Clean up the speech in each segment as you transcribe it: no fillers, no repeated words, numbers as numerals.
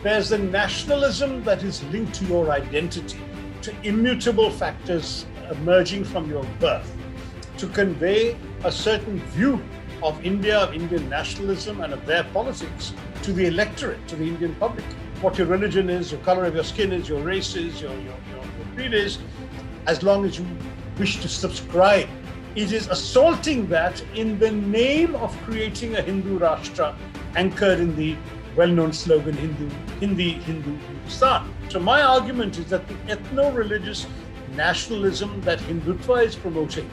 There's the nationalism that is linked to your identity, to immutable factors emerging from your birth, to convey a certain view of India, of Indian nationalism and of their politics to the electorate, to the Indian public. What your religion is, your color of your skin is, your race is, your creed is, as long as you wish to subscribe. It is assaulting that in the name of creating a Hindu Rashtra anchored in the well-known slogan, Hindi, Hindustan. So my argument is that the ethno-religious nationalism that Hindutva is promoting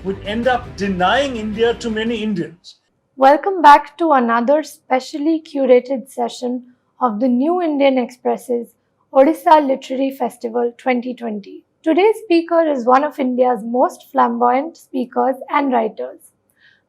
would end up denying India to many Indians. Welcome back to another specially curated session of the New Indian Express's Odisha Literary Festival 2020. Today's speaker is one of India's most flamboyant speakers and writers.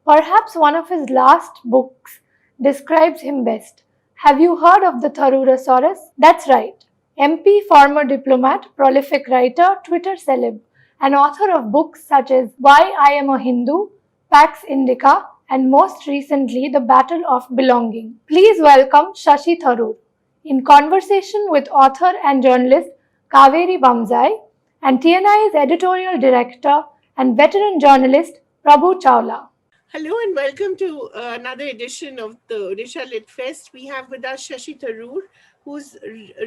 Perhaps one of his last books describes him best. Have you heard of the Tharoorasaurus? That's right. MP, former diplomat, prolific writer, Twitter celeb, and author of books such as Why I Am a Hindu, Pax Indica, and most recently, The Battle of Belonging. Please welcome Shashi Tharoor in conversation with author and journalist Kaveri Bamzai and TNI's editorial director and veteran journalist Prabhu Chawla. Hello and welcome to another edition of the Odisha Lit Fest. We have with us Shashi Tharoor, who's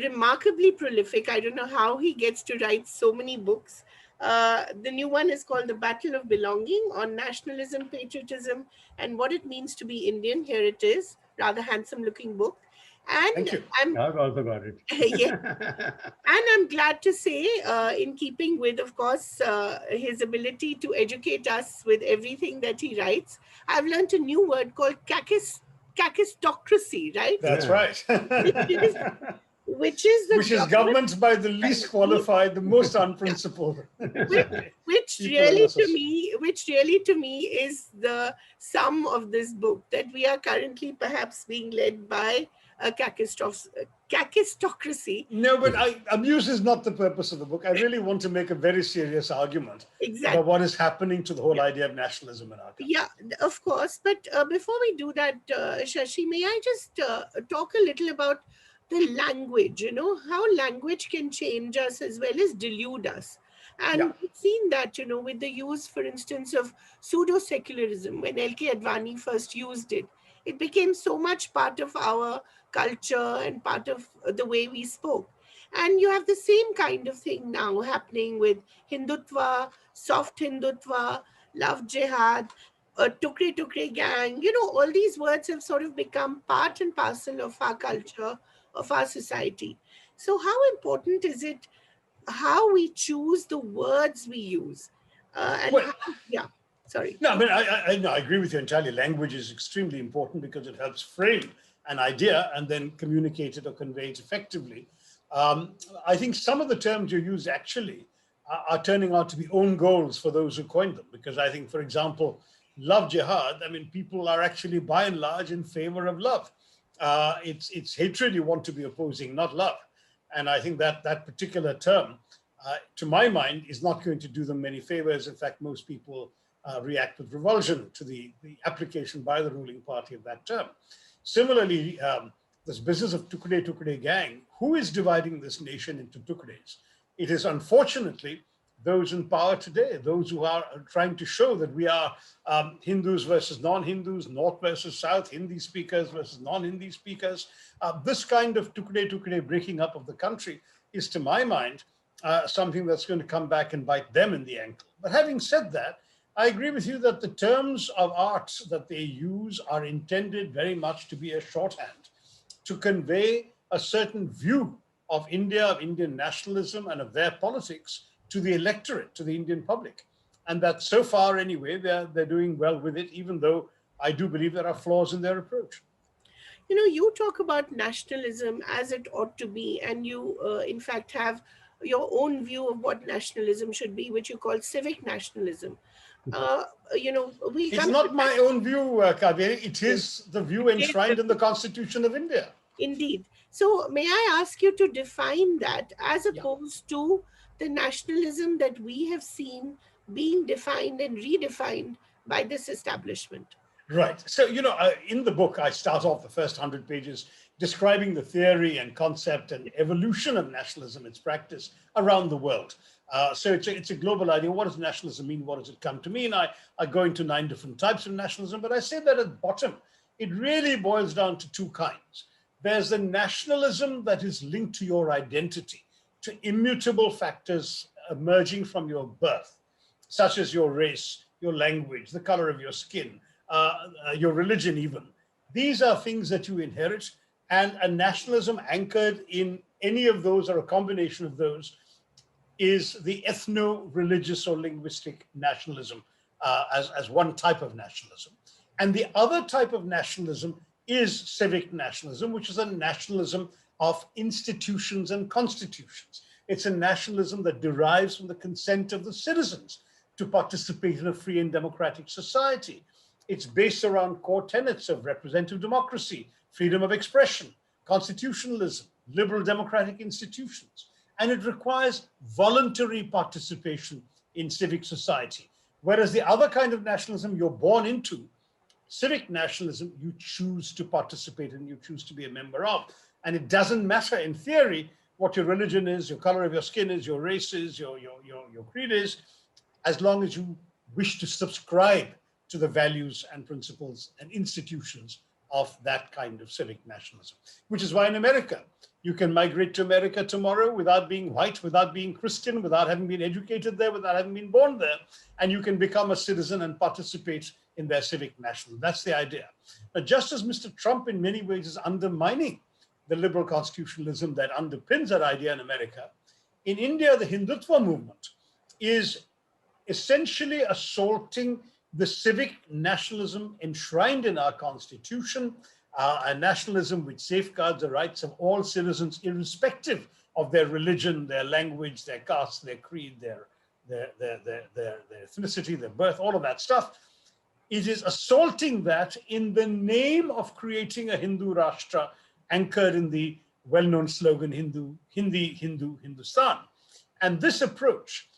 remarkably prolific. I don't know how he gets to write so many books. The new one is called The Battle of Belonging on nationalism, patriotism, and what it means to be Indian. Here it is, rather handsome looking book. And Thank you. I've also got it. Yeah. And I'm glad to say, in keeping with, of course, his ability to educate us with everything that he writes, I've learned a new word called kakistocracy, right? That's right. Which is governments by the least qualified, the most unprincipled. which really to me is the sum of this book, that we are currently perhaps being led by a kakistocracy. No, but abuse is not the purpose of the book. I really want to make a very serious argument Exactly. about what is happening to the whole idea of nationalism in our country. Yeah, of course. But before we do that, Shashi, may I just talk a little about the language, how language can change us as well as delude us. And we've seen that, with the use, for instance, of pseudo-secularism. When L.K. Advani first used it, it became so much part of our culture and part of the way we spoke. And you have the same kind of thing now happening with Hindutva, soft Hindutva, love jihad, tukre tukre gang. All these words have sort of become part and parcel of our culture, of our society. So how important is it how we choose the words we use? Sorry. No, I mean, I agree with you entirely. Language is extremely important because it helps frame an idea and then communicate it or convey it effectively. I think some of the terms you use actually are turning out to be own goals for those who coined them. Because I think, for example, love jihad, I mean, people are actually by and large in favor of love. It's hatred you want to be opposing, not love. And I think that particular term, to my mind, is not going to do them many favors. In fact, most people react with revulsion to the application by the ruling party of that term. Similarly, this business of tukde tukde gang, who is dividing this nation into tukdes? It is unfortunately those in power today, those who are trying to show that we are Hindus versus non-Hindus, North versus South, Hindi speakers versus non-Hindi speakers. This kind of tukde breaking up of the country is, to my mind, something that's going to come back and bite them in the ankle. But having said that, I agree with you that the terms of art that they use are intended very much to be a shorthand, to convey a certain view of India, of Indian nationalism and of their politics to the electorate, to the Indian public. And that so far anyway, they're doing well with it, even though I do believe there are flaws in their approach. You talk about nationalism as it ought to be, and you in fact have your own view of what nationalism should be, which you call civic nationalism. It's not my own view, Kaveri. It is the view enshrined in the Constitution of India. Indeed. So may I ask you to define that as opposed to the nationalism that we have seen being defined and redefined by this establishment? Right. So, in the book, I start off the first 100 pages describing the theory and concept and evolution of nationalism, its practice around the world. So it's a global idea. What does nationalism mean? What does it come to mean? I go into 9 different types of nationalism, but I say that at the bottom, it really boils down to 2 kinds. There's the nationalism that is linked to your identity, to immutable factors emerging from your birth, such as your race, your language, the color of your skin, your religion even. These are things that you inherit, and a nationalism anchored in any of those or a combination of those is the ethno-religious or linguistic nationalism as one type of nationalism. And the other type of nationalism is civic nationalism, which is a nationalism of institutions and constitutions. It's a nationalism that derives from the consent of the citizens to participate in a free and democratic society. It's based around core tenets of representative democracy, freedom of expression, constitutionalism, liberal democratic institutions. And it requires voluntary participation in civic society. Whereas the other kind of nationalism you're born into, civic nationalism, you choose to participate in, you choose to be a member of. And it doesn't matter in theory what your religion is, your color of your skin is, your race is, your creed is, as long as you wish to subscribe to the values and principles and institutions of that kind of civic nationalism. Which is why in America, you can migrate to America tomorrow without being white, without being Christian, without having been educated there, without having been born there, and you can become a citizen and participate in their civic nationalism. That's the idea. But just as Mr. Trump in many ways is undermining the liberal constitutionalism that underpins that idea in America, in India, the Hindutva movement is essentially assaulting the civic nationalism enshrined in our constitution, a nationalism which safeguards the rights of all citizens, irrespective of their religion, their language, their caste, their creed, their ethnicity, their birth, all of that stuff. It is assaulting that in the name of creating a Hindu Rashtra anchored in the well-known slogan, Hindi, Hindu, Hindustan. And this approach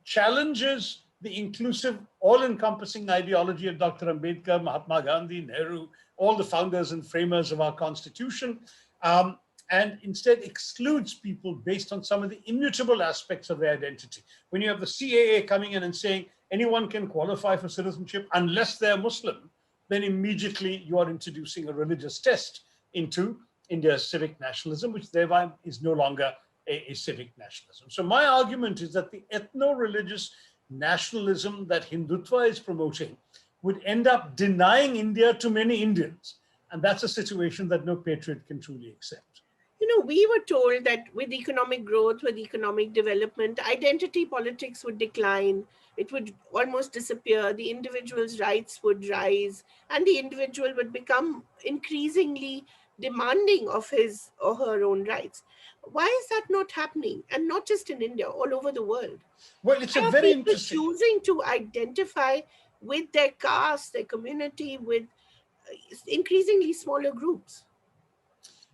challenges the inclusive, all-encompassing ideology of Dr. Ambedkar, Mahatma Gandhi, Nehru, all the founders and framers of our constitution, and instead excludes people based on some of the immutable aspects of their identity. When you have the CAA coming in and saying anyone can qualify for citizenship unless they're Muslim, then immediately you are introducing a religious test into India's civic nationalism, which thereby is no longer a civic nationalism. So my argument is that the ethno-religious nationalism that Hindutva is promoting would end up denying India to many Indians. And that's a situation that no patriot can truly accept. We were told that with economic growth, with economic development, identity politics would decline. It would almost disappear. The individual's rights would rise, and the individual would become increasingly demanding of his or her own rights. Why is that not happening? And not just in India, all over the world. Well, it's a very interesting. Choosing to identify with their caste, their community, with increasingly smaller groups.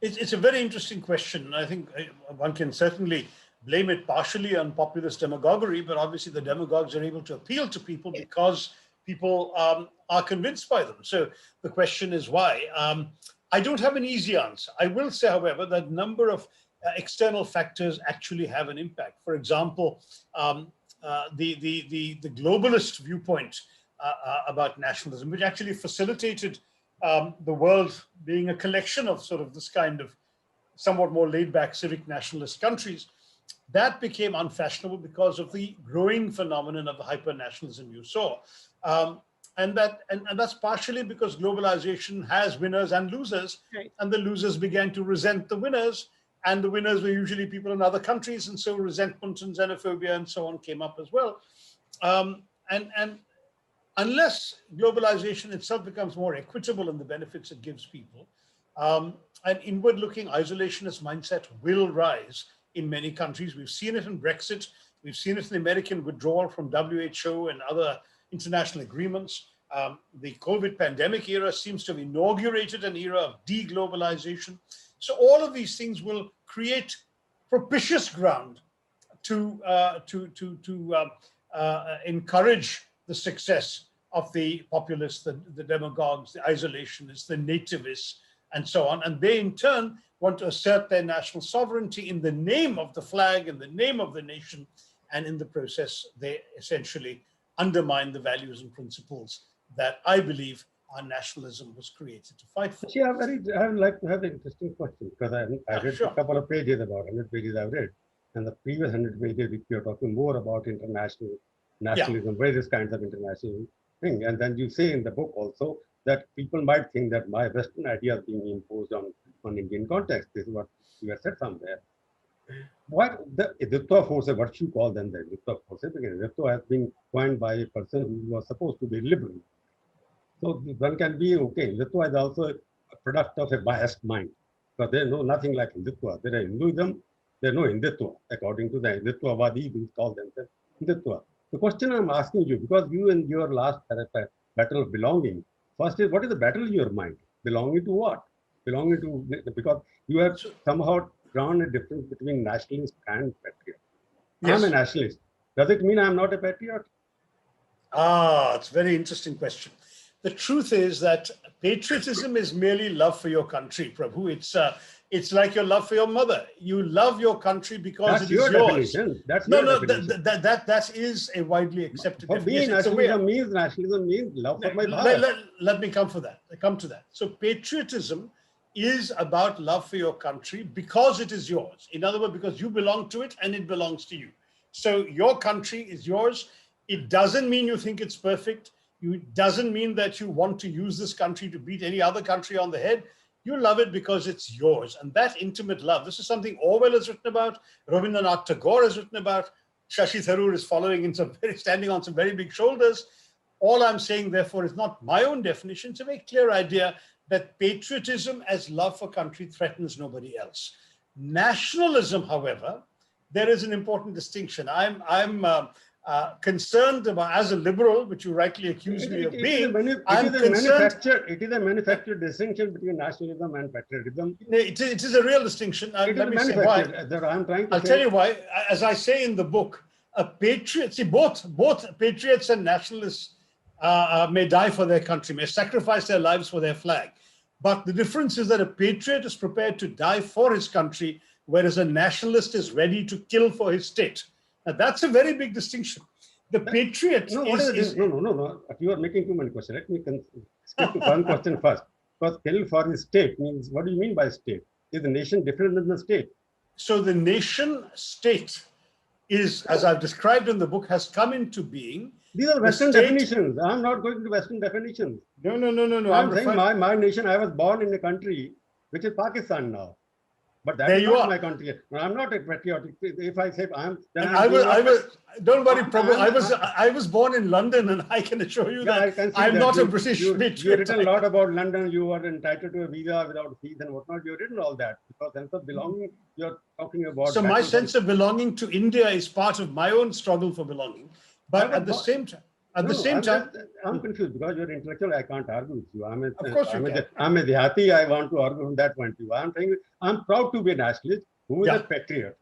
It's a very interesting question. I think one can certainly blame it partially on populist demagoguery, but obviously the demagogues are able to appeal to people because people are convinced by them. So the question is why? I don't have an easy answer. I will say, however, that a number of external factors actually have an impact. For example, the globalist viewpoint about nationalism, which actually facilitated the world being a collection of sort of this kind of somewhat more laid-back civic nationalist countries, that became unfashionable because of the growing phenomenon of the hyper-nationalism you saw. And that's partially because globalization has winners and losers, right. And the losers began to resent the winners, and the winners were usually people in other countries, and so resentment and xenophobia and so on came up as well. And unless globalization itself becomes more equitable in the benefits it gives people, an inward-looking isolationist mindset will rise in many countries. We've seen it in Brexit. We've seen it in the American withdrawal from WHO and other international agreements. The COVID pandemic era seems to have inaugurated an era of deglobalization. So all of these things will create propitious ground to encourage the success of the populists, the demagogues, the isolationists, the nativists, and so on. And they in turn want to assert their national sovereignty in the name of the flag, in the name of the nation. And in the process, they essentially undermine the values and principles that I believe our nationalism was created to fight for. I would like to have an interesting question, because I read sure. a couple of pages, about 100 pages I've read, and the previous 100 pages, which you're talking more about nationalism, various kinds of international thing. And then you say in the book also that people might think that my Western ideas being imposed on Indian context. This is what you have said somewhere. What the Hindutva forces, what you call them the Hindutva forces, because Hindutva has been coined by a person who was supposed to be liberal. So one can be okay. Hindutva is also a product of a biased mind, because they know nothing like Hindutva. There is Hinduism, there is no Hindutva. According to the Hindutvavadi, we call themselves Hindutva. The question I'm asking you, because you in your last battle of belonging, first is, what is the battle in your mind? Belonging to what? Belonging to, because you have somehow drawn a difference between nationalist and patriot. Yes. I'm a nationalist. Does it mean I'm not a patriot? It's a very interesting question. The truth is that patriotism is merely love for your country, Prabhu. It's like your love for your mother. You love your country because it is yours. Definition. That's no, that is a widely accepted for definition. Me, nationalism means love for my mother. Let me come to that. So patriotism is about love for your country because it is yours. In other words, because you belong to it and it belongs to you. So your country is yours. It doesn't mean you think it's perfect. It doesn't mean that you want to use this country to beat any other country on the head. You love it because it's yours. And that intimate love, this is something Orwell has written about, Rabindranath Tagore has written about, Shashi Tharoor is standing on some very big shoulders. All I'm saying, therefore, is not my own definition. It's a very clear idea that patriotism as love for country threatens nobody else. Nationalism, however, there is an important distinction. I'm concerned about, as a liberal, which you rightly accuse me of being, it is a manufactured distinction between nationalism and patriotism. It is a real distinction. Let me say why. I'll tell you why. As I say in the book, a patriot, see, both patriots and nationalists may die for their country, may sacrifice their lives for their flag. But the difference is that a patriot is prepared to die for his country, whereas a nationalist is ready to kill for his state. Now, that's a very big distinction. The patriot No. You are making too many questions. Let me skip to one question first. Because kill for his state means, what do you mean by state? Is the nation different than the state? So the nation state is, as I've described in the book, has come into being. These are Western definitions. I'm not going to Western definitions. No. I'm saying my nation, I was born in a country which is Pakistan now. But that is not my country. I'm not a patriotic. If I say don't worry, Prabhu. I was born in London, and I can assure you that I'm not a British patriot. You've written a lot about London. You are entitled to a visa without fees and whatnot. You've written all that because sense of belonging. You're talking about. So my sense of belonging to India is part of my own struggle for belonging. But at the same time. I'm confused because you're intellectual. I can't argue with you. I'm a Dehati. I want to argue from that point of view. I'm proud to be a nationalist who is a patriot.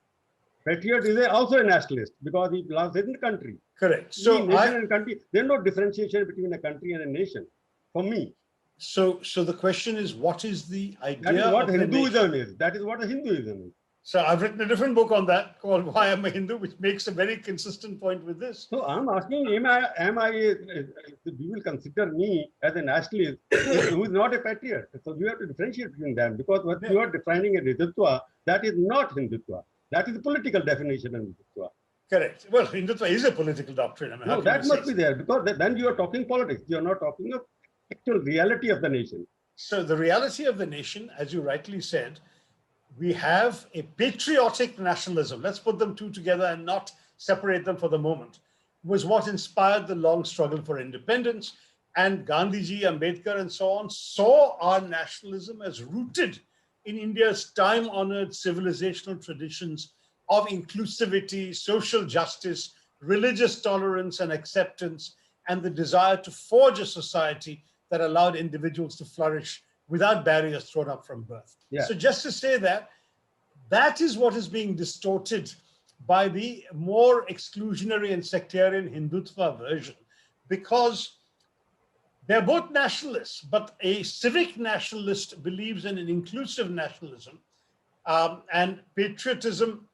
Patriot is also a nationalist because he belongs in the country. Correct. So there's no differentiation between a country and a nation for me. So the question is, what is the idea? That is what Hinduism is. That is what Hinduism is. So I've written a different book on that called Why I'm a Hindu, which makes a very consistent point with this. So I'm asking, you will consider me as a nationalist who is not a patriot. So you have to differentiate between them because what you are defining as Hindutva, that is not Hindutva. That is the political definition of Hindutva. Correct. Well, Hindutva is a political doctrine. No, that must be there because then you are talking politics. You are not talking of actual reality of the nation. So the reality of the nation, as you rightly said, we have a patriotic nationalism. Let's put them two together and not separate them for the moment. Was what inspired the long struggle for independence. And Gandhiji, Ambedkar, and so on saw our nationalism as rooted in India's time-honored civilizational traditions of inclusivity, social justice, religious tolerance and acceptance, and the desire to forge a society that allowed individuals to flourish without barriers thrown up from birth. Yeah. So just to say that is what is being distorted by the more exclusionary and sectarian Hindutva version, because They're both nationalists, but a civic nationalist believes in an inclusive nationalism, and patriotism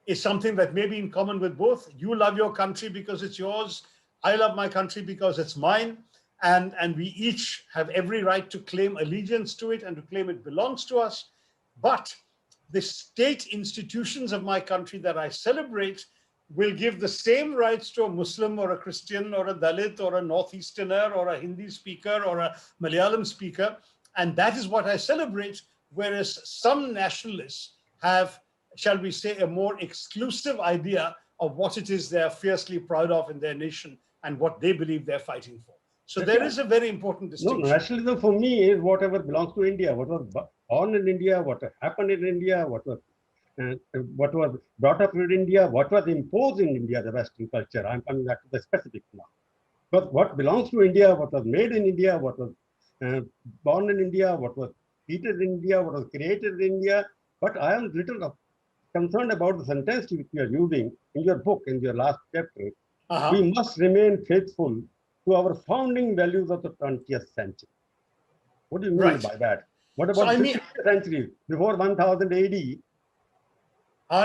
is something that may be in common with both. You love your country because it's yours. I love my country because it's mine. And we each have every right to claim allegiance to it and to claim it belongs to us. But the state institutions of my country that I celebrate will give the same rights to a Muslim or a Christian or a Dalit or a Northeasterner or a Hindi speaker or a Malayalam speaker. And that is what I celebrate, whereas some nationalists have, shall we say, a more exclusive idea of what it is they're fiercely proud of in their nation and what they believe they're fighting for. So there is a very important distinction. No, nationalism for me is whatever belongs to India, what was born in India, what happened in India, what was brought up in India, what was imposed in India, the Western culture. I'm coming back to the specifics now. But what belongs to India, what was made in India, what was born in India, what was treated in India, what was created in India. But I am little concerned about the sentence which you are using in your book, in your last chapter. We must remain faithful to our founding values of the 20th century. What do you mean by that? What about the 15th century, before 1000 AD?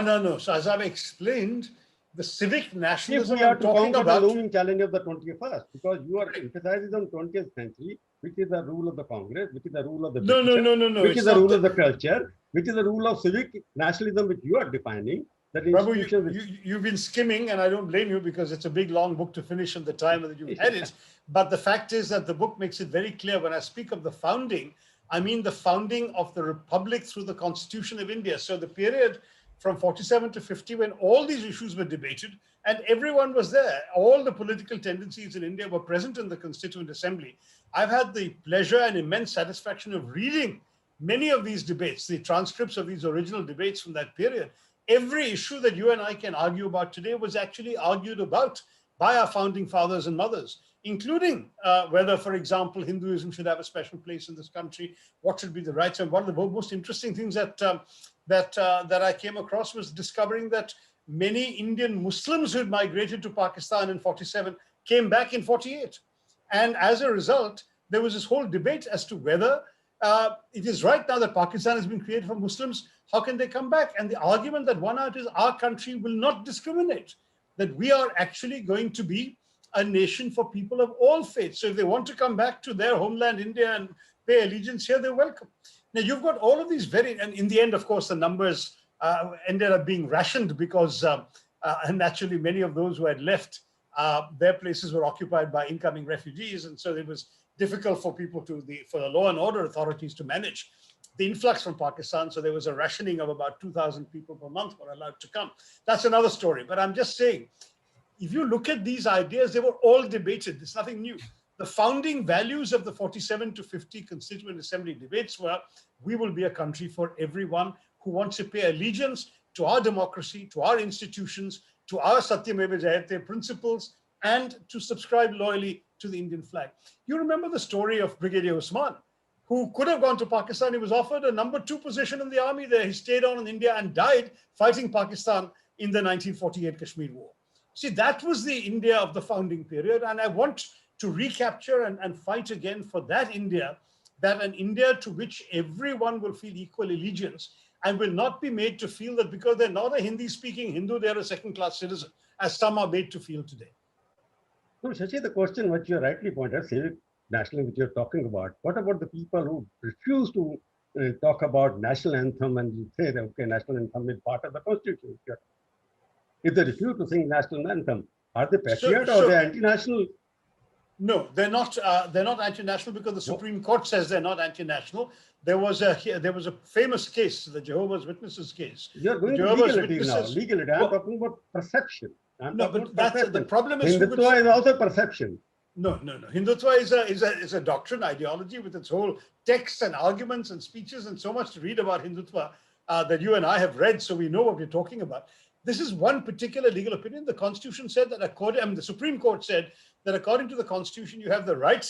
No. So as I've explained, the civic nationalism if we are I'm to talking conquer about, the looming challenge of the 21st, because you are emphasizing on 20th century, which is the rule of the Congress, which is the rule of the no, which is the rule of the culture, which is the rule of civic nationalism, which you are defining. That Prabhu, you've been skimming, and I don't blame you because it's a big, long book to finish in the time that you've had it. But the fact is that the book makes it very clear. When I speak of the founding, I mean the founding of the Republic through the Constitution of India. So the period from 47 to 50, when all these issues were debated and everyone was there, all the political tendencies in India were present in the Constituent Assembly. I've had the pleasure and immense satisfaction of reading many of these debates, the transcripts of these original debates from that period. Every issue that you and I can argue about today was actually argued about by our founding fathers and mothers, including whether, for example, Hinduism should have a special place in this country, what should be the rights. And one of the most interesting things that I came across was discovering that many Indian Muslims who had migrated to Pakistan in 47 came back in 48. And as a result, there was this whole debate as to whether it is right now that Pakistan has been created for Muslims. How can they come back? And the argument that won out is our country will not discriminate, that we are actually going to be a nation for people of all faiths. So if they want to come back to their homeland, India, and pay allegiance here, they're welcome. Now, you've got all of these and in the end, of course, the numbers ended up being rationed because and naturally many of those who had left, their places were occupied by incoming refugees. And so it was difficult for for the law and order authorities to manage the influx from Pakistan. So there was a rationing of about 2,000 people per month were allowed to come. That's another story. But I'm just saying, if you look at these ideas, they were all debated. There's nothing new. The founding values of the 47 to 50 Constituent Assembly debates were, we will be a country for everyone who wants to pay allegiance to our democracy, to our institutions, to our Satyameva Jayate principles, and to subscribe loyally to the Indian flag. You remember the story of Brigadier Usman, who could have gone to Pakistan. He was offered a number 2 position in the army there. He stayed on in India and died fighting Pakistan in the 1948 Kashmir War. See, that was the India of the founding period. And I want to recapture and fight again for that India, that an India to which everyone will feel equal allegiance and will not be made to feel that because they're not a Hindi-speaking Hindu, they're a second-class citizen, as some are made to feel today. No, Shashi, the question which you rightly pointed out, civic nationalism, which you're talking about, what about the people who refuse to talk about national anthem and you say that, okay, national anthem is part of the constitution? If they refuse to sing national anthem, are they patriot or they're anti-national? No, they're not. They're not anti-national because the Supreme Court says they're not anti-national. There was a famous case, the Jehovah's Witnesses case. You're going to legality now. Legality. I'm talking about perception. But that's the problem. Hindutva is also perception. No. Hindutva is a doctrine, ideology with its whole texts and arguments and speeches and so much to read about Hindutva that you and I have read, so we know what we're talking about. This is one particular legal opinion. The Constitution said that the Supreme Court said that according to the Constitution, you have the right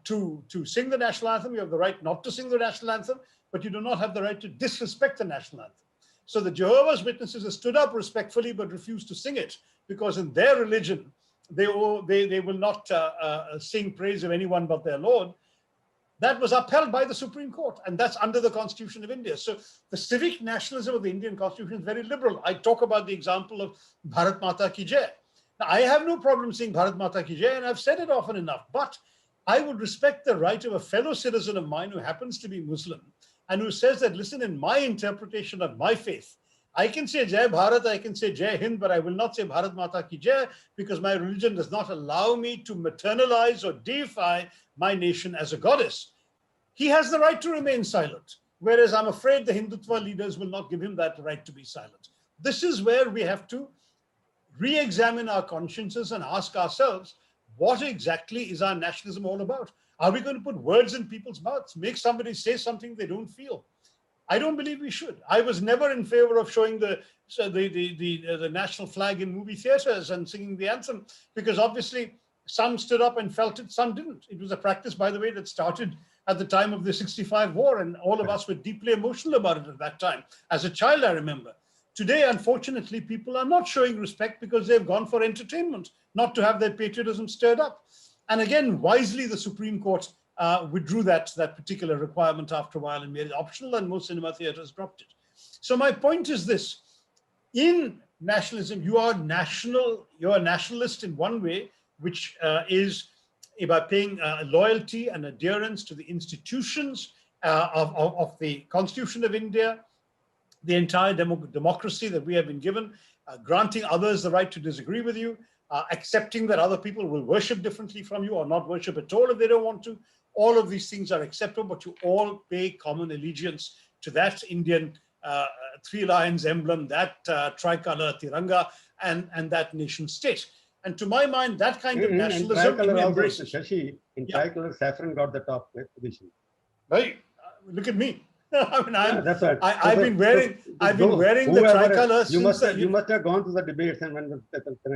to sing the national anthem. You have the right not to sing the national anthem, but you do not have the right to disrespect the national anthem. So the Jehovah's Witnesses have stood up respectfully but refused to sing it because in their religion, they will not sing praise of anyone but their Lord. That was upheld by the Supreme Court, and that's under the Constitution of India. So the civic nationalism of the Indian Constitution is very liberal. I talk about the example of Bharat Mata Ki Jai. Now, I have no problem saying Bharat Mata Ki Jai, and I've said it often enough, but I would respect the right of a fellow citizen of mine who happens to be Muslim and who says that, listen, in my interpretation of my faith, I can say Jai Bharat, I can say Jai Hind, but I will not say Bharat Mata Ki Jai because my religion does not allow me to maternalize or deify my nation as a goddess. He has the right to remain silent, whereas I'm afraid the Hindutva leaders will not give him that right to be silent. This is where we have to re-examine our consciences and ask ourselves, what exactly is our nationalism all about? Are we going to put words in people's mouths, make somebody say something they don't feel? I don't believe we should. I was never in favor of showing the national flag in movie theaters and singing the anthem, because obviously some stood up and felt it, some didn't. It was a practice, by the way, that started at the time of the 65 war, and all of us were deeply emotional about it at that time. As a child, I remember. Today, unfortunately, people are not showing respect because they've gone for entertainment, not to have their patriotism stirred up. And again, wisely, the Supreme Court withdrew that particular requirement after a while and made it optional, and most cinema theaters dropped it. So my point is this: in nationalism, you are a nationalist in one way, which is by paying loyalty and adherence to the institutions of the Constitution of India, the entire democracy that we have been given, granting others the right to disagree with you, accepting that other people will worship differently from you or not worship at all if they don't want to. All of these things are acceptable, but you all pay common allegiance to that Indian three lions emblem, that tricolor Tiranga, and that nation state. And to my mind, that kind of nationalism embraces. Shashi, in tricolor, saffron got the top position. Right? Look at me. I mean, that's right. I've been wearing the tricolor since. You must have gone to the debates, and when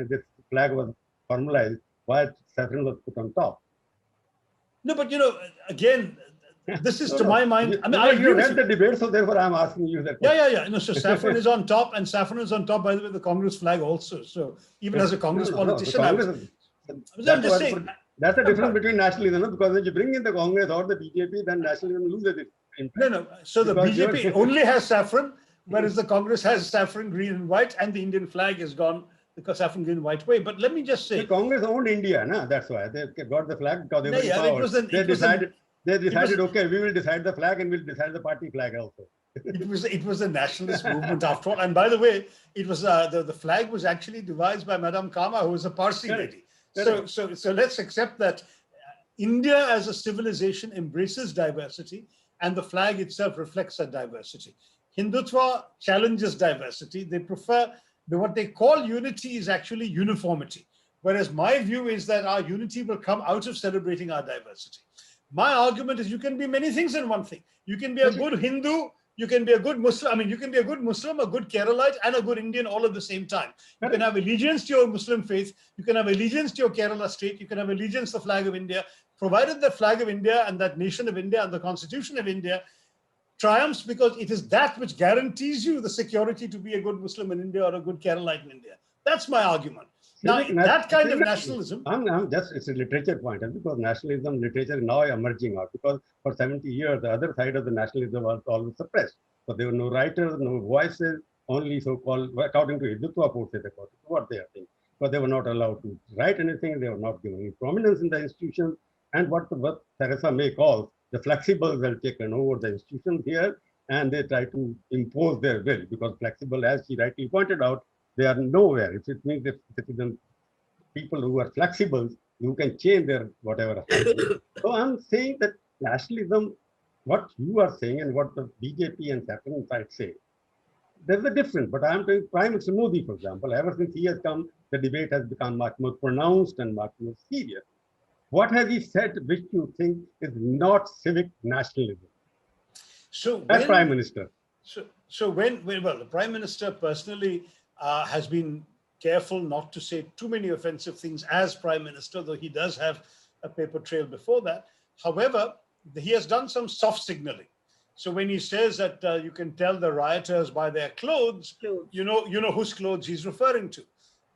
this flag was formalized, why saffron was put on top. No, but again, this is to my mind. I mean, I agree with the debate, so therefore I'm asking you that. Yeah. No, so saffron is on top, and saffron is on top, by the way, the Congress flag also. So even as a Congress politician, I'm just saying. That's the difference between nationalism, because when you bring in the Congress or the BJP, then nationalism loses its impact. No. So the BJP only has saffron, whereas the Congress has saffron, green, and white, and the Indian flag is gone because saffron, green, white way. But let me just say, the Congress owned India, no? That's why they got the flag because they were in power. They decided, okay, we will decide the flag and we'll decide the party flag also. It was a nationalist movement after all. And by the way, it was the flag was actually devised by Madame Kama, who was a Parsi lady. So let's accept that India as a civilization embraces diversity, and the flag itself reflects that diversity. Hindutva challenges diversity. They prefer what they call unity is actually uniformity. Whereas my view is that our unity will come out of celebrating our diversity. My argument is you can be many things in one thing. You can be a good Hindu, you can be a good Muslim. I mean, you can be a good Muslim, a good Keralite, and a good Indian all at the same time. You can have allegiance to your Muslim faith. You can have allegiance to your Kerala state. You can have allegiance to the flag of India, provided the flag of India and that nation of India and the Constitution of India triumphs, because it is that which guarantees you the security to be a good Muslim in India or a good Keralite in India. That's my argument. Now, that kind of nationalism. It's a literature point, because nationalism literature is now emerging out, because for 70 years, the other side of the nationalism was always suppressed. So there were no writers, no voices, only so-called, according to Hindutva portraits, according to what they are saying. But they were not allowed to write anything, they were not given any prominence in the institutions, and what Theresa May calls the flexibles have taken over the institutions here, and they try to impose their will, because flexible, as she rightly pointed out, they are nowhere. It means that citizens, people who are flexible, who can change their whatever. So I'm saying that nationalism, what you are saying and what the BJP and Saffron side say, there's a difference. But I'm saying Prime Minister Modi, for example, ever since he has come, the debate has become much more pronounced and much more serious. What has he said which you think is not civic nationalism? So as Prime Minister. So when the Prime Minister personally has been careful not to say too many offensive things as Prime Minister, though he does have a paper trail before that. However, he has done some soft signaling. So when he says that you can tell the rioters by their clothes, you know whose clothes he's referring to.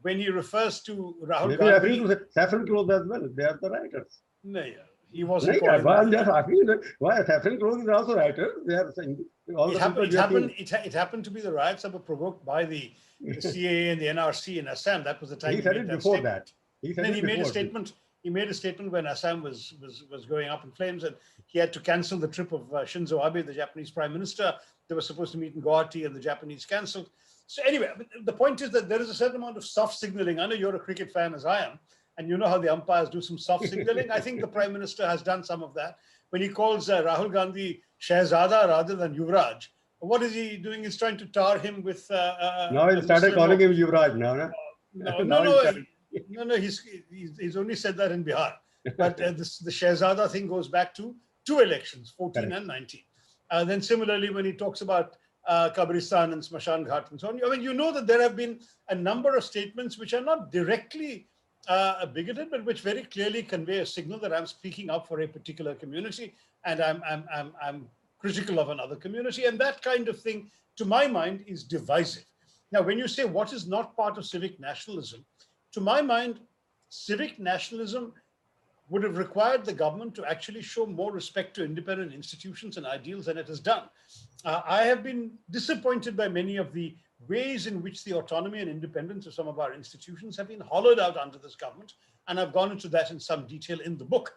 when he refers to Rahul Maybe referring Gandhi. to saffron clothes as well. They are the writers. No, yeah, he No, wasn't yeah, calling but I'm them. just asking that why saffron clothes is also writers. They are saying all It the happened. people we have seen. It happened to be the riots that were provoked by the CAA and the NRC in Assam. That was the time He he said made it that before that. statement. He And said then it he made a before. statement. He made a statement when Assam was going up in flames, and he had to cancel the trip of Shinzo Abe, the Japanese Prime Minister. They were supposed to meet in Guwahati, and the Japanese cancelled. So anyway, the point is that there is a certain amount of soft signaling. I know you're a cricket fan, as I am, and you know how the umpires do some soft signaling. I think the Prime Minister has done some of that when he calls Rahul Gandhi Shehzada rather than Yuvraj. What is he doing? He's trying to tar him with Now he a started Muslim. calling him Yuvraj now. No? No, no, Now he no, started. no. He's only said that in Bihar. But the Shehzada thing goes back to two elections, 14 Correct. and 19. Then similarly, when he talks about Kabristan and Smashan Ghat and so on, I mean, you know that there have been a number of statements which are not directly bigoted, but which very clearly convey a signal that I'm speaking up for a particular community and I'm critical of another community. And that kind of thing, to my mind, is divisive. Now, when you say what is not part of civic nationalism, to my mind, civic nationalism would have required the government to actually show more respect to independent institutions and ideals than it has done. I have been disappointed by many of the ways in which the autonomy and independence of some of our institutions have been hollowed out under this government, and I've gone into that in some detail in the book.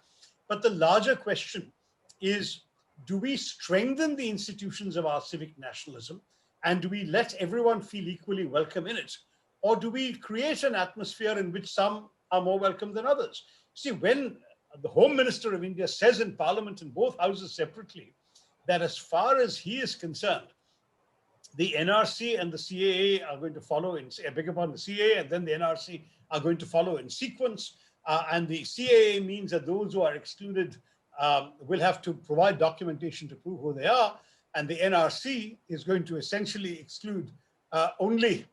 But the larger question is, do we strengthen the institutions of our civic nationalism, and do we let everyone feel equally welcome in it? Or do we create an atmosphere in which some are more welcome than others? See, when the Home Minister of India says in Parliament in both houses separately that as far as he is concerned, the NRC and the CAA are going to follow in, I beg your pardon, the CAA and then the NRC are going to follow in sequence. And the CAA means that those who are excluded will have to provide documentation to prove who they are. And the NRC is going to essentially exclude only,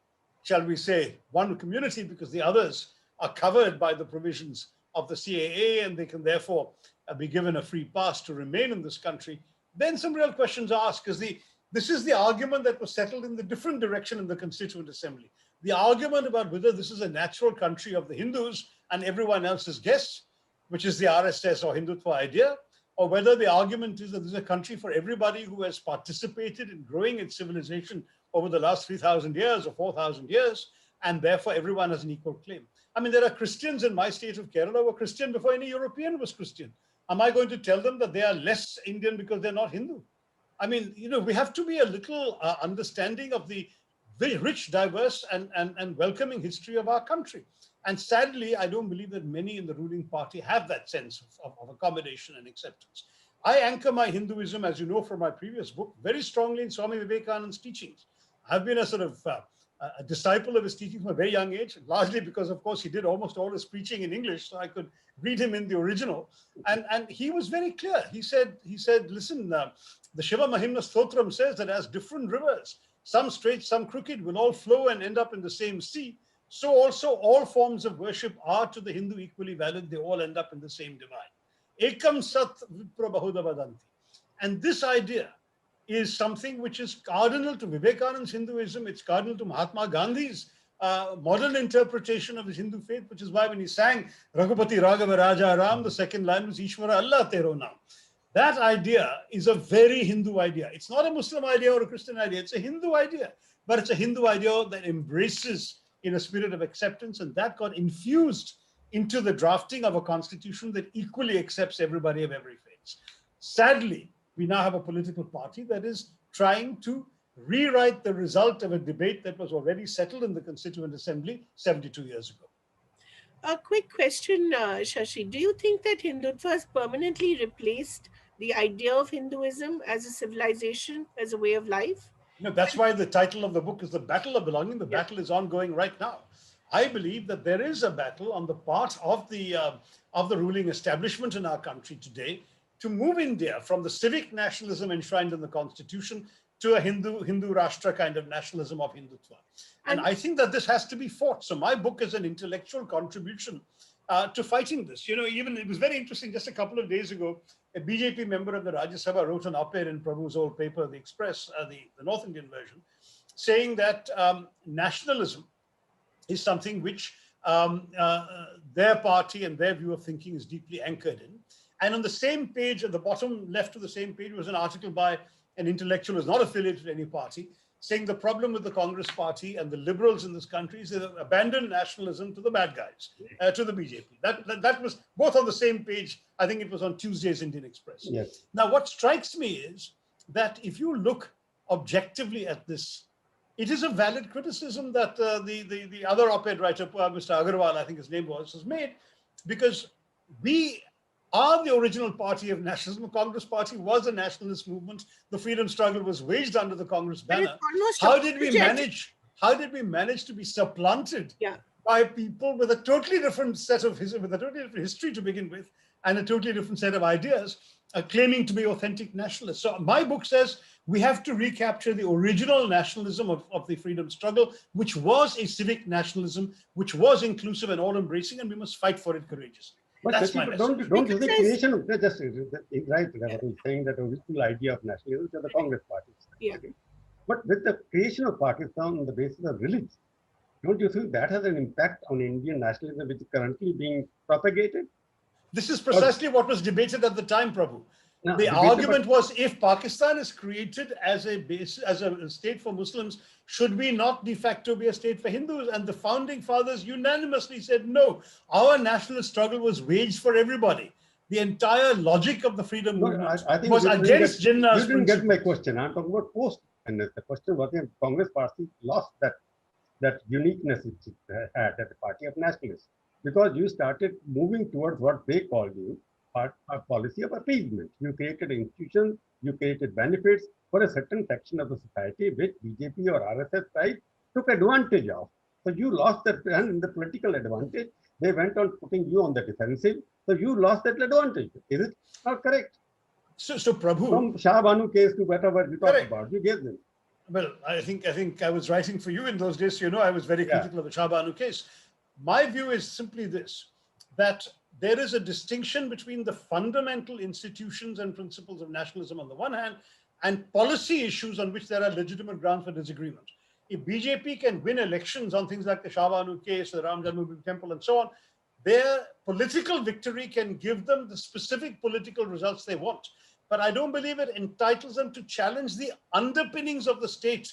shall we say, one community because the others are covered by the provisions of the CAA and they can therefore be given a free pass to remain in this country. Then some real questions are asked because this is the argument that was settled in the different direction in the Constituent Assembly. The argument about whether this is a natural country of the Hindus and everyone else is guests, which is the RSS or Hindutva idea, or whether the argument is that this is a country for everybody who has participated in growing its civilization over the last 3,000 years or 4,000 years, and therefore everyone has an equal claim. I mean, there are Christians in my state of Kerala who were Christian before any European was Christian. Am I going to tell them that they are less Indian because they're not Hindu? I mean, we have to be a little understanding of the very rich, diverse, and welcoming history of our country. And sadly, I don't believe that many in the ruling party have that sense of accommodation and acceptance. I anchor my Hinduism, as you know from my previous book, very strongly in Swami Vivekananda's teachings. I've been a sort of a disciple of his teachings from a very young age, largely because, of course, he did almost all his preaching in English, so I could read him in the original. And he was very clear. He said, listen, the Shiva Mahimna Stotram says that as different rivers, some straight, some crooked, will all flow and end up in the same sea, so also all forms of worship are to the Hindu equally valid. They all end up in the same divine. Ekam sat vipra bahuda vadanti. And this idea is something which is cardinal to Vivekananda's Hinduism. It's cardinal to Mahatma Gandhi's modern interpretation of his Hindu faith, which is why when he sang Raghupati Raghava Raja Ram, the second line was Ishvara Allah Tero Naam. That idea is a very Hindu idea. It's not a Muslim idea or a Christian idea. It's a Hindu idea, but it's a Hindu idea that embraces in a spirit of acceptance, and that got infused into the drafting of a constitution that equally accepts everybody of every faith. Sadly, we now have a political party that is trying to rewrite the result of a debate that was already settled in the Constituent Assembly 72 years ago. A quick question, Shashi. Do you think that Hindutva has permanently replaced the idea of Hinduism as a civilization, as a way of life? That's why the title of the book is The Battle of Belonging. The Yeah. battle is ongoing right now. I believe that there is a battle on the part of the ruling establishment in our country today to move India from the civic nationalism enshrined in the constitution to a Hindu Rashtra kind of nationalism of Hindutva. And I think that this has to be fought. So my book is an intellectual contribution to fighting this. Even it was very interesting. Just a couple of days ago, a BJP member of the Rajya Sabha wrote an op-ed in Prabhu's old paper, The Express, the North Indian version, saying that nationalism is something which their party and their view of thinking is deeply anchored in. And on the same page, at the bottom left of the same page, was an article by an intellectual who is not affiliated to any party, saying the problem with the Congress party and the liberals in this country is they abandon nationalism to the bad guys, to the BJP. That was both on the same page. I think it was on Tuesday's Indian Express. Yes. Now, what strikes me is that if you look objectively at this, it is a valid criticism that the other op-ed writer, Mr. Agarwal, I think his name was made, because we are the original party of nationalism. The Congress party was a nationalist movement. The freedom struggle was waged under the Congress banner. How did we manage to be supplanted by people with a totally different set of with a totally different history to begin with, and a totally different set of ideas, claiming to be authentic nationalists? So my book says we have to recapture the original nationalism of the freedom struggle, which was a civic nationalism, which was inclusive and all-embracing, and we must fight for it courageously. But That's my don't message. you think creation of just right? Saying that original idea of nationalism to the Congress party. Yeah. But with the creation of Pakistan on the basis of religion, don't you think that has an impact on Indian nationalism, which is currently being propagated? This is precisely what was debated at the time, Prabhu. No, the argument was, if Pakistan is created as a state for Muslims, should we not de facto be a state for Hindus? And the founding fathers unanimously said, no, our national struggle was waged for everybody. The entire logic of the freedom movement was against Jinnah's. You didn't get my question. I'm talking about post-independence. The question was, the Congress party lost that uniqueness it had as a party of nationalists, because you started moving towards what they called a policy of appeasement. You created institutions, you created benefits for a certain section of the society, which BJP or RSS side took advantage of. So you lost that, and in the political advantage, they went on putting you on the defensive. So you lost that advantage. Is it not correct? So Prabhu, from Shah Banu case to whatever you talk about, you gave them. Well, I think I was writing for you in those days. So, I was very critical of the Shah Banu case. My view is simply this, that there is a distinction between the fundamental institutions and principles of nationalism on the one hand, and policy issues on which there are legitimate grounds for disagreement. If BJP can win elections on things like the Shah Banu case, the Ram Janmabhoomi Temple, and so on, their political victory can give them the specific political results they want. But I don't believe it entitles them to challenge the underpinnings of the state.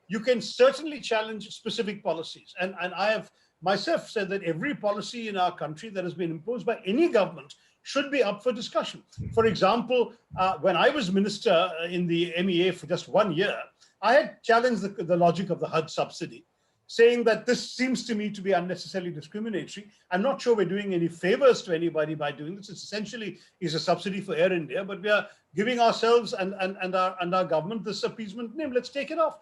You can certainly challenge specific policies. And I have myself said that every policy in our country that has been imposed by any government should be up for discussion. For example, when I was minister in the MEA for just 1 year, I had challenged the logic of the HUD subsidy, saying that this seems to me to be unnecessarily discriminatory. I'm not sure we're doing any favors to anybody by doing this. It essentially is a subsidy for Air India, but we are giving ourselves and our government this appeasement name. Let's take it off.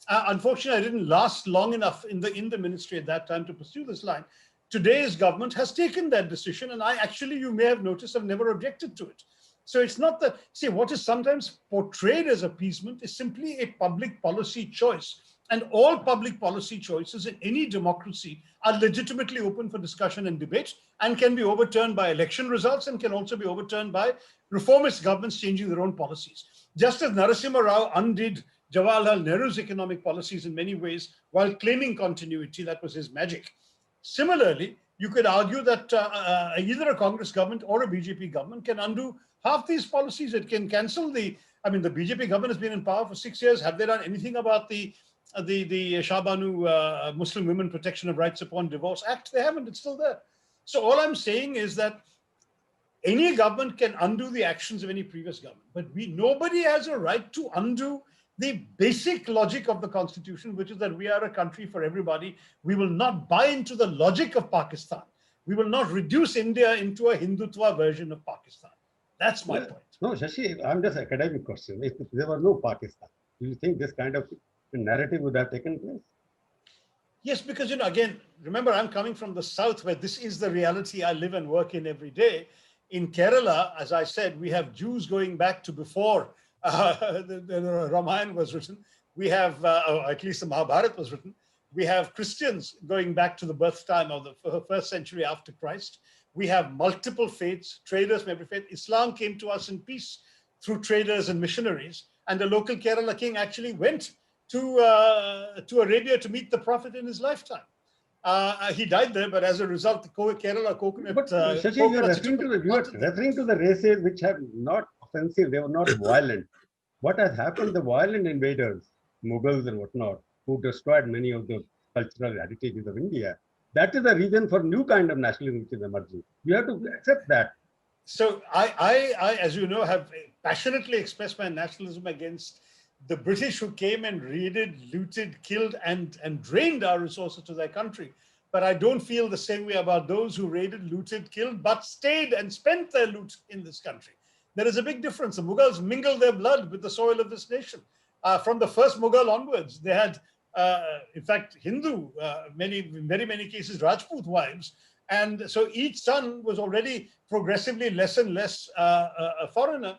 Unfortunately, I didn't last long enough in the ministry at that time to pursue this line. Today's government has taken that decision, and I actually, you may have noticed, have never objected to it. So it's not that, see, what is sometimes portrayed as appeasement is simply a public policy choice. And all public policy choices in any democracy are legitimately open for discussion and debate, and can be overturned by election results, and can also be overturned by reformist governments changing their own policies. Just as Narasimha Rao undid Jawaharlal Nehru's economic policies in many ways while claiming continuity, that was his magic. Similarly, you could argue that either a Congress government or a BJP government can undo half these policies. It can cancel the BJP government has been in power for 6 years. Have they done anything about the Shah Banu Muslim Women Protection of Rights Upon Divorce Act? They haven't. It's still there. So all I'm saying is that any government can undo the actions of any previous government, but nobody has a right to undo the basic logic of the Constitution, which is that we are a country for everybody. We will not buy into the logic of Pakistan. We will not reduce India into a Hindutva version of Pakistan. That's my point. No, Shashi, I'm just academic question. If there were no Pakistan, do you think this kind of narrative would have taken place? Yes, because, again, remember, I'm coming from the south where this is the reality I live and work in every day. In Kerala, as I said, we have Jews going back to before the Ramayana was written. We have, or at least the Mahabharata was written. We have Christians going back to the birth time of the first century after Christ. We have multiple faiths, traders from every faith. Islam came to us in peace through traders and missionaries. And the local Kerala king actually went to Arabia to meet the Prophet in his lifetime. He died there, but as a result, the Kerala coconut. But Shashi, you are referring to the races which have not offensive, they were not violent. What has happened, the violent invaders, Mughals and whatnot, who destroyed many of the cultural heritages of India, that is the reason for new kind of nationalism which is emerging. You have to accept that. So I, as you know, have passionately expressed my nationalism against the British who came and raided, looted, killed, and drained our resources to their country. But I don't feel the same way about those who raided, looted, killed, but stayed and spent their loot in this country. There is a big difference. The Mughals mingled their blood with the soil of this nation. From the first Mughal onwards, they had, in fact, Hindu, many cases, Rajput wives. And so each son was already progressively less and less a foreigner.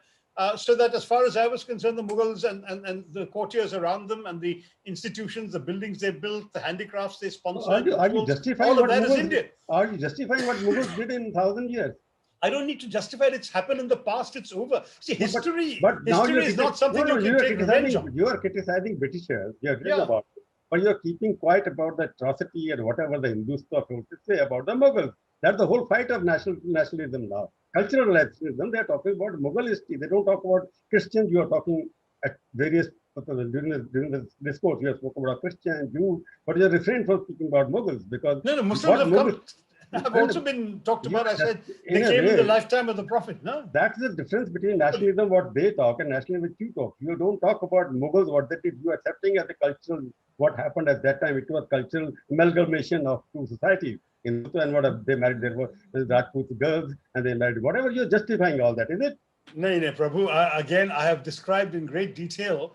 So that as far as I was concerned, the Mughals and the courtiers around them and the institutions, the buildings they built, the handicrafts they sponsored, Are you justifying all of what that is Mughals, Indian. Are you justifying what Mughals did in 1,000 years? I don't need to justify it. It's happened in the past. It's over. See, history, but now history is not something you can take revenge on. You are criticizing Britishers. You are written Yeah. about it. But you are keeping quiet about the atrocity and whatever the Hindus thought to say about the Mughals. That's the whole fight of nationalism now. Cultural nationalism, they are talking about Mughal history. They don't talk about Christians. You are talking at various, during the discourse, you have spoken about Christian, Jews, but you are refrained from speaking about Mughals because... No, Muslims have also been talked about. I said they came in the lifetime of the Prophet. No, that's the difference between nationalism, what they talk, and nationalism, which you talk. You don't talk about Mughals, what they did. You are accepting as a cultural, what happened at that time. It was cultural amalgamation of two societies. And what they married, there were Rajput girls, and they married whatever. You're justifying all that, is it? No, Prabhu. Again, I have described in great detail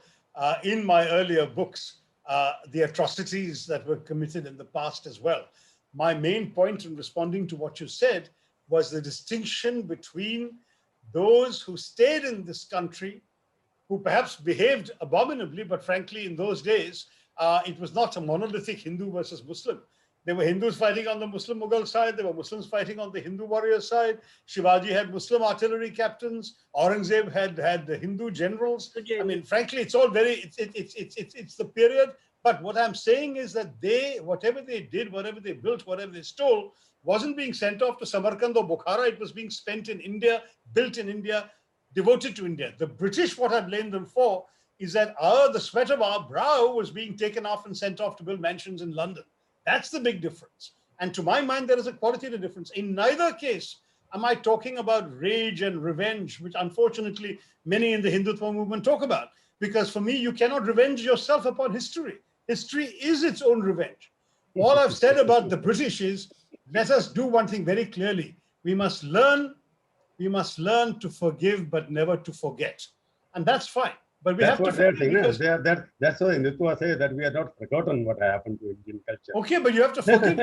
in my earlier books the atrocities that were committed in the past as well. My main point in responding to what you said was the distinction between those who stayed in this country, who perhaps behaved abominably, but frankly, in those days, it was not a monolithic Hindu versus Muslim. There were Hindus fighting on the Muslim Mughal side. There were Muslims fighting on the Hindu warrior side. Shivaji had Muslim artillery captains. Aurangzeb had the Hindu generals. I mean, frankly, it's all very, it's the period. But what I'm saying is that whatever they did, whatever they built, whatever they stole, wasn't being sent off to Samarkand or Bukhara. It was being spent in India, built in India, devoted to India. The British, what I blame them for is that the sweat of our brow was being taken off and sent off to build mansions in London. That's the big difference. And to my mind, there is a qualitative difference. In neither case am I talking about rage and revenge, which unfortunately many in the Hindutva movement talk about. Because for me, you cannot revenge yourself upon history. History is its own revenge. All I've said about the British is, let us do one thing very clearly. We must learn to forgive, but never to forget. And that's fine. But we that's have what to they're saying. That's why Hindutva say that we have not forgotten what happened to Indian culture. Okay, but you have to forgive.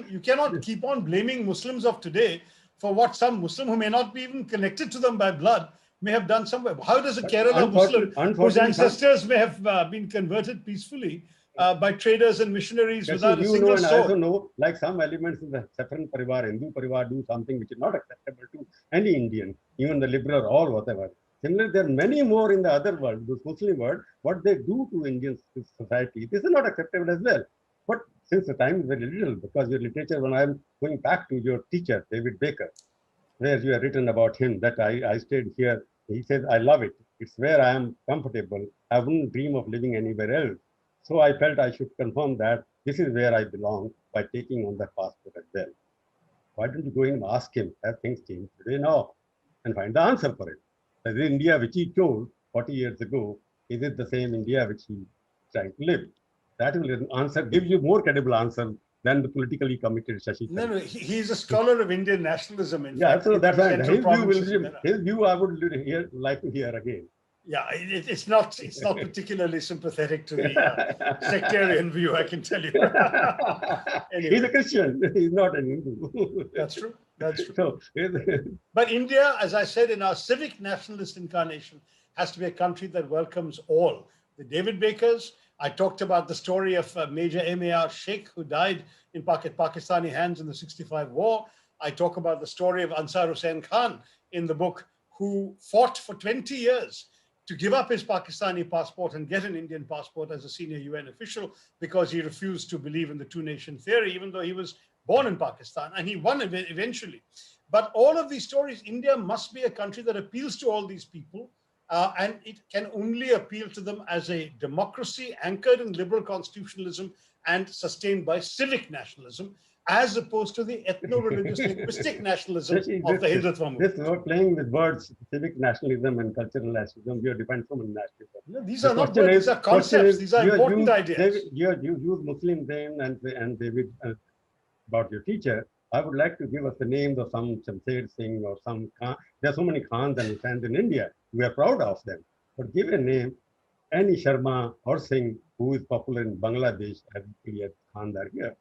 You cannot keep on blaming Muslims of today for what some Muslim who may not be even connected to them by blood may have done somewhere. How does a Kerala Muslim whose ancestors may have been converted peacefully by traders and missionaries without a single sword? I also know, like some elements in the Saffron Parivar, Hindu Parivar do something which is not acceptable to any Indian, even the liberal or whatever. Similarly, there are many more in the other world, the Muslim world, what they do to Indian society. This is not acceptable as well. But since the time is very little, because your literature, when I'm going back to your teacher, David Baker, where you have written about him, that I stayed here, he says, I love it. It's where I am comfortable. I wouldn't dream of living anywhere else. So I felt I should confirm that this is where I belong by taking on that passport as well. Why don't you go in and ask him, have things changed today? No, and find the answer for it. The India which he chose 40 years ago, is it the same India which he trying to live? That will answer, give you more credible answer than the politically committed Shashi Tharoor. No, he's a scholar of Indian nationalism. In yeah, fact, so that's right. His view I would like to hear again. Yeah, it's not particularly sympathetic to the sectarian view, I can tell you. Anyway. He's a Christian. He's not an Hindu. That's true. That's true. So, but India, as I said, in our civic nationalist incarnation, has to be a country that welcomes all. The David Bakers, I talked about the story of Major M.A.R. Sheikh, who died in Pakistani hands in the 65 war. I talk about the story of Ansar Hussain Khan in the book, who fought for 20 years to give up his Pakistani passport and get an Indian passport as a senior UN official because he refused to believe in the two-nation theory, even though he was born in Pakistan, and he won eventually. But all of these stories, India must be a country that appeals to all these people, and it can only appeal to them as a democracy anchored in liberal constitutionalism and sustained by civic nationalism, as opposed to the ethno-religious linguistic nationalism of the Hindutva movement. We're playing with words, civic nationalism and cultural nationalism. We are dependent from nationalism. No, these are not words, these are concepts, these are important ideas. You use Muslim name and David about your teacher. I would like to give us the names of some Shamsher Singh or some Khan. There are so many Khans and Husains in India. We are proud of them. But give a name, any Sharma or Singh who is popular in Bangladesh as Khan are here.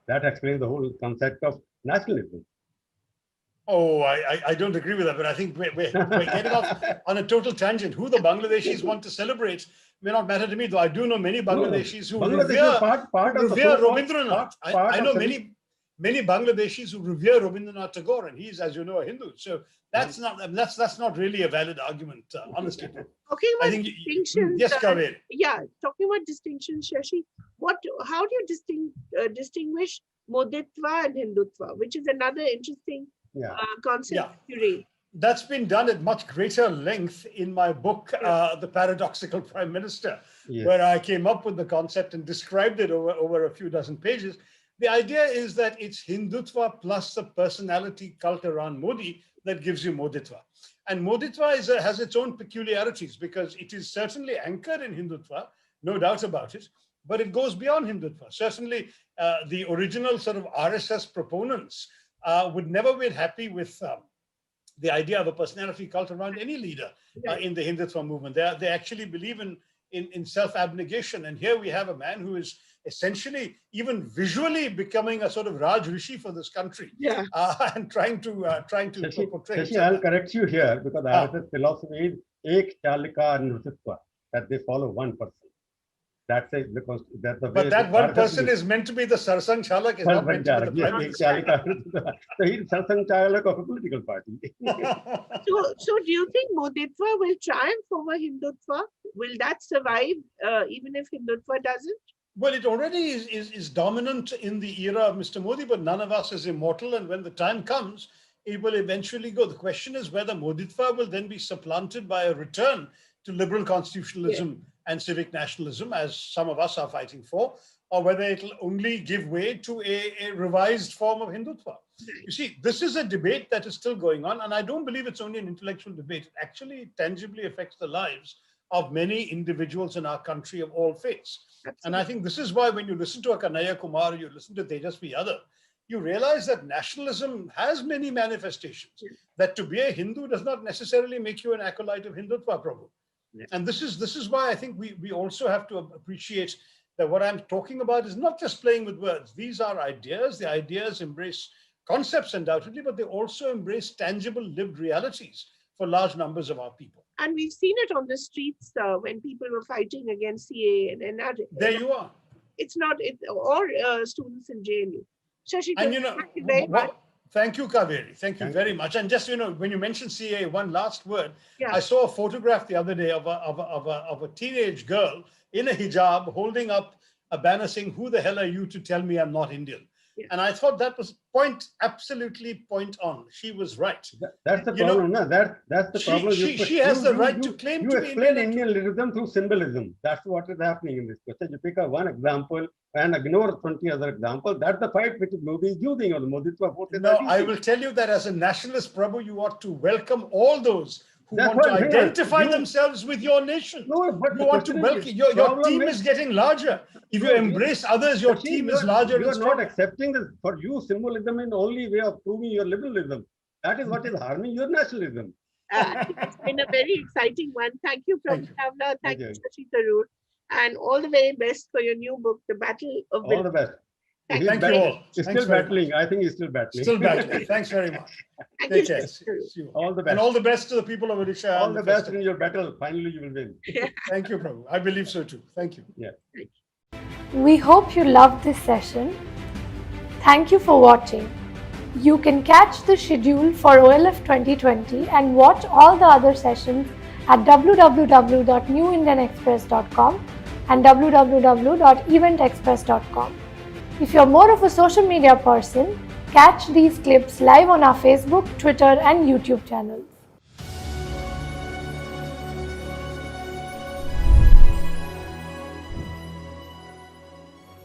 That explains the whole concept of nationalism. Oh, I don't agree with that, but I think we're getting off on a total tangent. Who the Bangladeshis want to celebrate may not matter to me, though I do know many Bangladeshis who revere Rabindranath. I know many Bangladeshis who revere Rabindranath Tagore, and he's, as you know, a Hindu. So that's not really a valid argument, honestly. Talking about distinctions. Yes, Kaveri. Talking about distinctions, Shashi. How do you distinguish Moditva and Hindutva, which is another interesting concept you read? That's been done at much greater length in my book, The Paradoxical Prime Minister, where I came up with the concept and described it over a few dozen pages. The idea is that it's Hindutva plus the personality cult around Modi that gives you Moditva. And Moditva has its own peculiarities because it is certainly anchored in Hindutva, no doubt about it, but it goes beyond Hindutva. Certainly, the original sort of RSS proponents would never be happy with the idea of a personality cult around any leader in the Hindutva movement. They actually believe in self-abnegation. And here we have a man who is essentially, even visually, becoming a sort of Raj Rishi for this country, and trying to portray. Shashi, I'll correct you here because RSS philosophy is Ek Chalika Nrititva, that they follow one person. That's the way. But that one person is meant to be the Sarsang Chalak, is not meant to be the Prime Minister. So he's Sarsang Chalak of a political party. So do you think Moditva will triumph over Hindutva? Will that survive even if Hindutva doesn't? Well, it already is dominant in the era of Mr. Modi, but none of us is immortal. And when the time comes, it will eventually go. The question is whether Moditva will then be supplanted by a return to liberal constitutionalism and civic nationalism, as some of us are fighting for, or whether it'll only give way to a revised form of Hindutva. You see, this is a debate that is still going on, and I don't believe it's only an intellectual debate. It actually tangibly affects the lives of many individuals in our country of all faiths. And I think this is why when you listen to a Kanhaiya Kumar, you listen to Tejasvi Yadav, you realize that nationalism has many manifestations, that to be a Hindu does not necessarily make you an acolyte of Hindutva, Prabhu. And this is why I think we also have to appreciate that what I'm talking about is not just playing with words. These are ideas. The ideas embrace concepts undoubtedly, but they also embrace tangible lived realities for large numbers of our people. And we've seen it on the streets when people were fighting against CAA and NRA. There you are. It's not, or students in JNU. Shashi, and thank you very much. Thank you, Kaveri. Thank you very much. And just, when you mentioned CAA, one last word. I saw a photograph the other day of a teenage girl in a hijab holding up a banner saying, "Who the hell are you to tell me I'm not Indian?" And I thought that was absolutely point on. She was right. That's the problem. That's the problem. She has the right to claim to be Indian. You explain Indianism through symbolism. That's what is happening in this question. You pick up one example and ignore 20 other examples. That's the fight which Modi is using, or Moditva. No, I will tell you that as a nationalist, Prabhu, you ought to welcome all those who want to identify themselves with your nation. No, but you want to welcome. Your team is getting larger. If you embrace others, your team is larger. You are not accepting this. For you, symbolism is the only way of proving your liberalism. That is what is harming your nationalism. It's been a very exciting one. Thank you, Prabhu Tavla. Thank you, Shashi Tharoor. And all the very best for your new book, The Battle of All the best. Thank you all. He's still battling. I think he's still battling. Still battling. Thanks very much. Take care. All the best. And all the best to the people of Odisha. All the best in your battle. Finally, you will win. Thank you, Prabhu. I believe so too. Thank you. We hope you loved this session. Thank you for watching. You can catch the schedule for OLF 2020 and watch all the other sessions at www.newindianexpress.com and www.eventexpress.com. If you're more of a social media person, catch these clips live on our Facebook, Twitter, and YouTube channels.